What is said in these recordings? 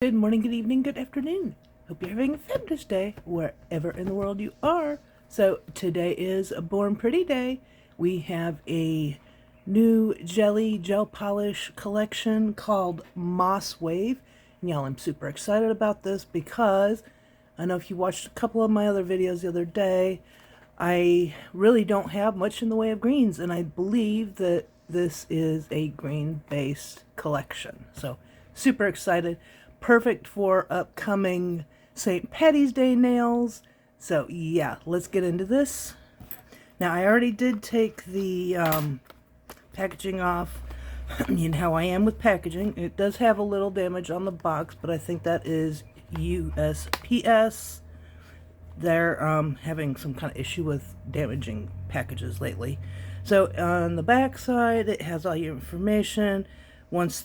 Good morning, good evening, good afternoon. Hope you're having a fabulous day wherever in the world you are. So today is a Born Pretty Day. We have a new jelly gel polish collection called Moss Wave. And y'all, I'm super excited about this because I know if you watched a couple of my other videos the other day, I really don't have much in the way of greens, and I believe that this is a green-based collection. So super excited. Perfect for upcoming St. Patty's Day nails. So yeah, let's get into this. Now I already did take the packaging off. You know how I am with packaging. It does have a little damage on the box, but I think that is USPS. They're having some kind of issue with damaging packages lately. So on the back side, it has all your information. Once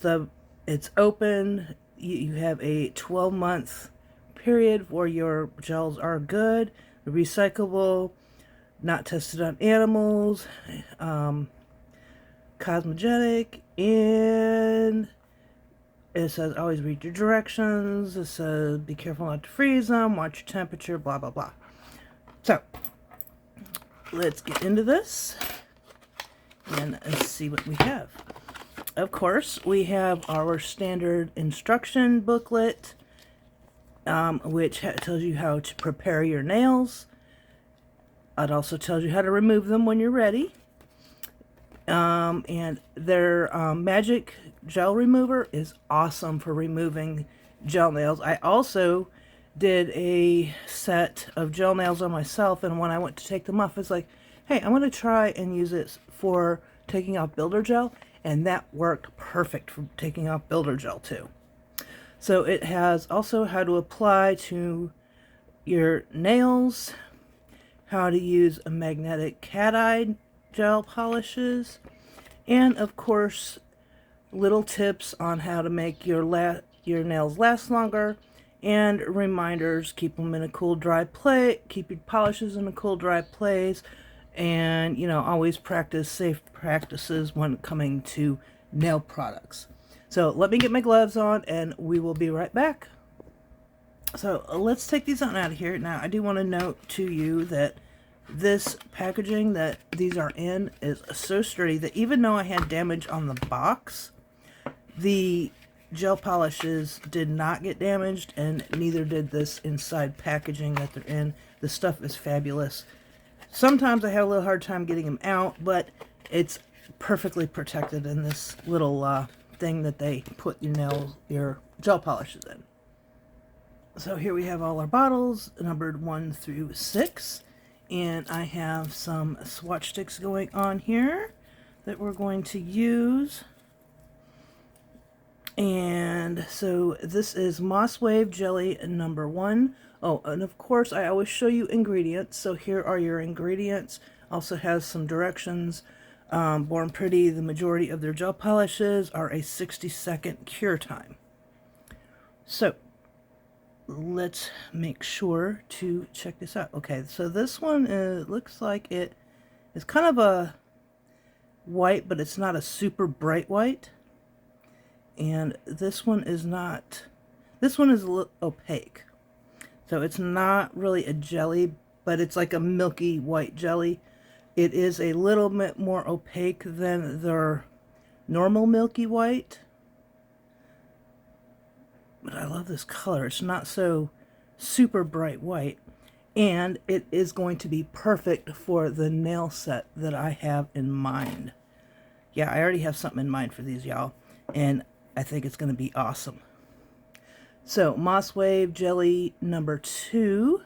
it's open, you have a 12-month period where your gels are good, recyclable, not tested on animals, cosmogenic, and it says always read your directions. It says be careful not to freeze them, watch your temperature, blah, blah, blah. So let's get into this and see what we have. Of course, we have our standard instruction booklet, which tells you how to prepare your nails. It also tells you how to remove them when you're ready. And their magic gel remover is awesome for removing gel nails. I also did a set of gel nails on myself, and when I went to take them off, it's like, hey, I'm going to try and use it for taking off builder gel, and that worked perfect for taking off builder gel too. So it has also how to apply to your nails, how to use a magnetic cat-eye gel polishes, and of course little tips on how to make your nails last longer, and reminders. Keep them in a cool dry place, keep your polishes in a cool dry place, and you know, always practice safe practices when coming to nail products. So let me get my gloves on and we will be right back. So let's take these on out of here. Now I do want to note to you that this packaging that these are in is so sturdy that even though I had damage on the box, the gel polishes did not get damaged, and neither did this inside packaging that they're in. The stuff is fabulous. Sometimes I have a little hard time getting them out, but it's perfectly protected in this little thing that they put your gel polishes in. So here we have all our bottles, numbered 1 through 6. And I have some swatch sticks going on here that we're going to use. And so this is Moss Wave Jelly number 1. Oh, and of course I always show you ingredients. So here are your ingredients. Also has some directions. Born Pretty, the majority of their gel polishes are a 60-second cure time. So let's make sure to check this out. Okay, so this one looks like it is kind of a white, but it's not a super bright white. And this one is not, this one is a little opaque. So it's not really a jelly, but it's like a milky white jelly. It is a little bit more opaque than their normal milky white. But I love this color. It's not so super bright white. And it is going to be perfect for the nail set that I have in mind. Yeah, I already have something in mind for these, y'all. And I think it's going to be awesome. So, Moss Wave Jelly number 2.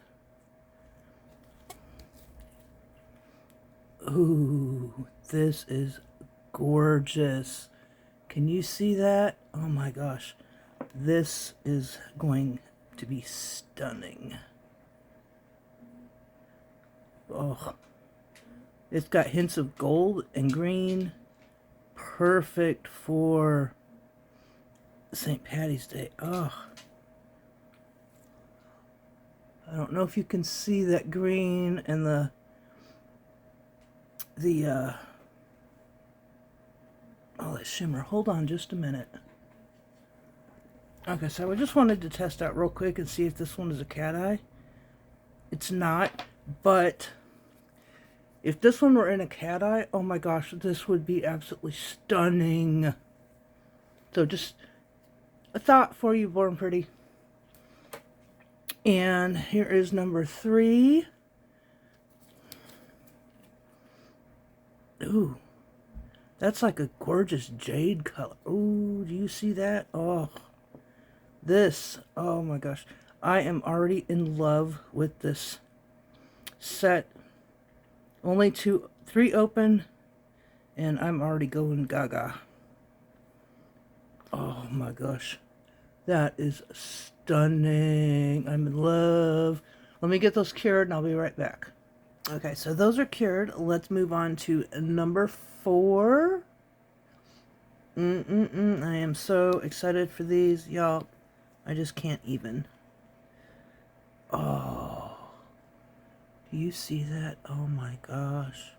Ooh, this is gorgeous. Can you see that? Oh my gosh. This is going to be stunning. Oh, it's got hints of gold and green. Perfect for St. Patty's Day. Oh, I don't know if you can see that green and the oh, that shimmer. Hold on just a minute. Okay, so I just wanted to test out real quick and see if this one is a cat eye. It's not, but if this one were in a cat eye, oh my gosh, this would be absolutely stunning. So just a thought for you, Born Pretty. And here is number 3. Ooh, that's like a gorgeous jade color. Ooh, do you see that? Oh, this, oh my gosh. I am already in love with this set. Only 3 open, and I'm already going gaga. Oh my gosh. That is stunning. I'm in love. Let me get those cured and I'll be right back. Okay, so those are cured. Let's move on to number 4. I am so excited for these, y'all. I just can't even. Oh, do you see that? Oh my gosh.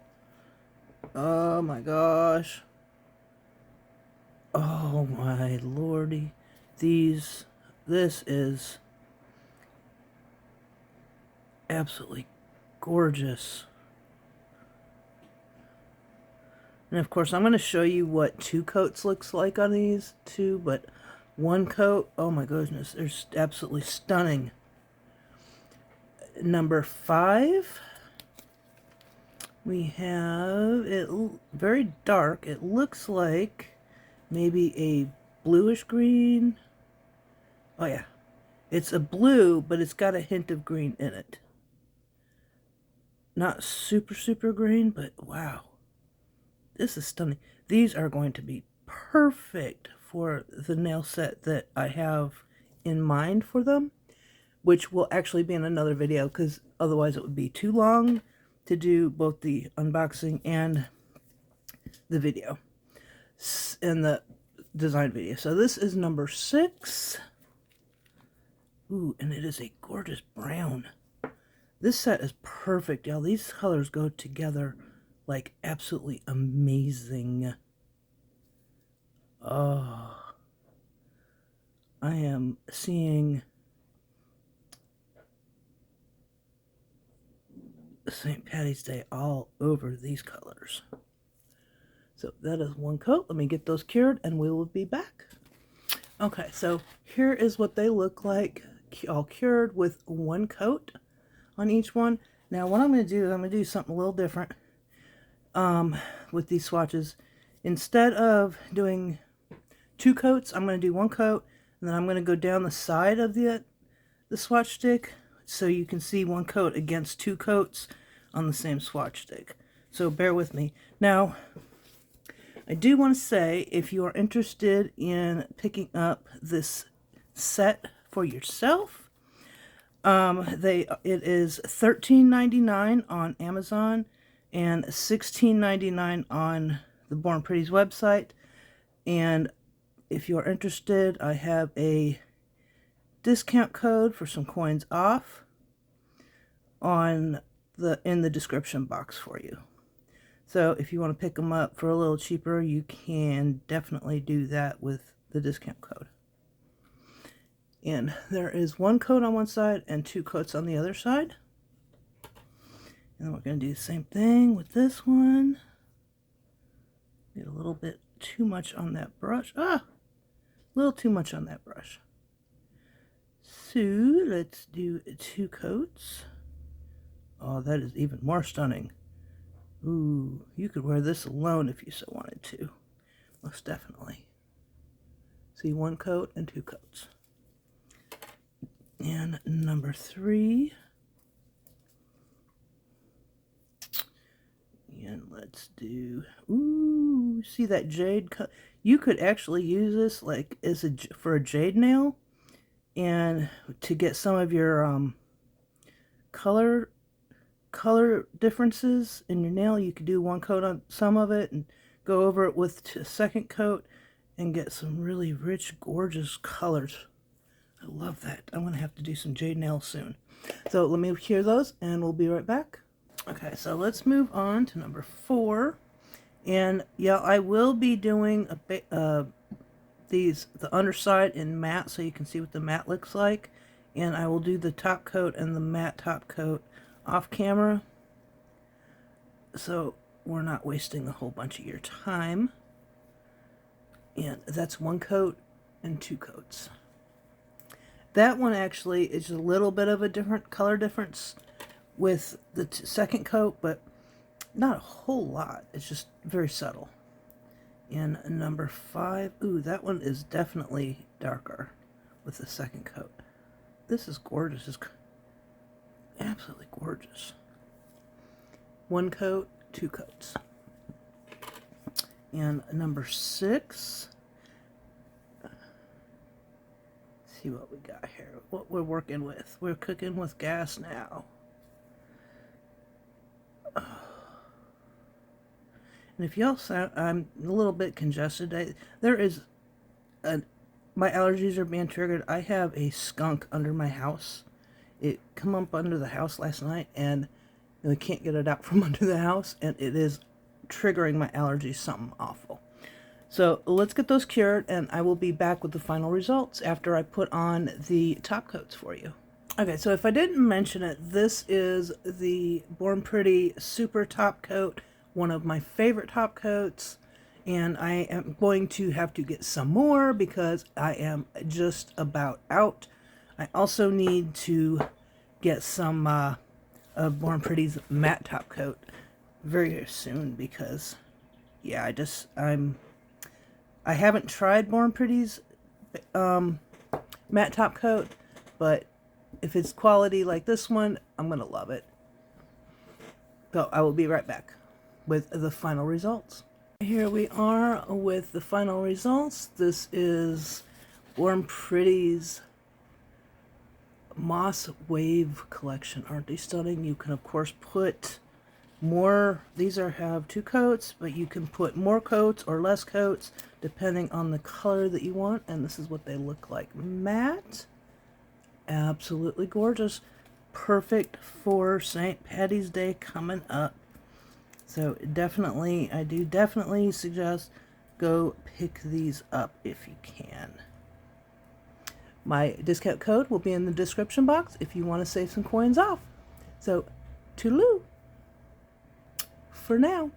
Oh my gosh. Oh my lordy. This is absolutely gorgeous. And of course, I'm going to show you what 2 coats looks like on these 2, but 1 coat, oh my goodness, they're absolutely stunning. Number 5, we have it very dark. It looks like maybe a bluish green. Oh yeah, it's a blue, but it's got a hint of green in it. Not super green, but wow. This is stunning. These are going to be perfect for the nail set that I have in mind for them, which will actually be in another video because otherwise it would be too long to do both the unboxing and the video and the design video. So this is number 6. Ooh, and it is a gorgeous brown. This set is perfect, y'all. These colors go together like absolutely amazing. Oh, I am seeing St. Patty's Day all over these colors. So that is 1 coat. Let me get those cured and we will be back. Okay, so here is what they look like all cured with 1 coat on each one. Now what I'm going to do is I'm going to do something a little different with these swatches. Instead of doing 2 coats, I'm going to do 1 coat, and then I'm going to go down the side of the swatch stick so you can see 1 coat against 2 coats on the same swatch stick. So bear with me. Now, I do want to say, if you are interested in picking up this set for yourself, it is $13.99 on Amazon and $16.99 on the Born Pretty's website. And if you're interested, I have a discount code for some coins off in the description box for you. So if you want to pick them up for a little cheaper, you can definitely do that with the discount code. And there is 1 coat on one side and 2 coats on the other side. And we're going to do the same thing with this one. Get a little bit too much on that brush. A little too much on that brush. So let's do 2 coats. Oh, that is even more stunning. Ooh, you could wear this alone if you so wanted to. Most definitely. See, 1 coat and 2 coats. And number 3. And let's do, ooh, see that jade cut? You could actually use this like for a jade nail, and to get some of your color differences in your nail, you could do 1 coat on some of it and go over it with a 2nd coat and get some really rich, gorgeous colors. I love that. I'm going to have to do some jade nails soon. So let me cure those and we'll be right back. Okay, so let's move on to number 4. And yeah, I will be doing the underside in matte so you can see what the matte looks like. And I will do the top coat and the matte top coat off camera, so we're not wasting a whole bunch of your time. And that's 1 coat and 2 coats. That one actually is a little bit of a different color difference with the second coat, but not a whole lot. It's just very subtle. And number 5, ooh, that one is definitely darker with the second coat. This is gorgeous. It's absolutely gorgeous. 1 coat, 2 coats. And number 6. See what we got here. What we're working with. We're cooking with gas now. And if y'all sound, I'm a little bit congested. My allergies are being triggered. I have a skunk under my house. It come up under the house last night, and I can't get it out from under the house, and it is triggering my allergies something awful. So let's get those cured, and I will be back with the final results after I put on the top coats for you. Okay, so if I didn't mention it, this is the Born Pretty Super Top Coat, one of my favorite top coats, and I am going to have to get some more because I am just about out. I also need to get some of Born Pretty's matte top coat very soon because, yeah, I haven't tried Born Pretty's matte top coat, but if it's quality like this one, I'm gonna love it. So I will be right back with the final results. Here we are with the final results. This is Born Pretty's Moss Wave collection. Aren't they stunning? You can of course put more. These have 2 coats, but you can put more coats or less coats depending on the color that you want. And this is what they look like. Matte, absolutely gorgeous, perfect for St. Patty's Day coming up. So definitely, I do definitely suggest go pick these up if you can. My discount code will be in the description box if you want to save some coins off. So, toodaloo for now.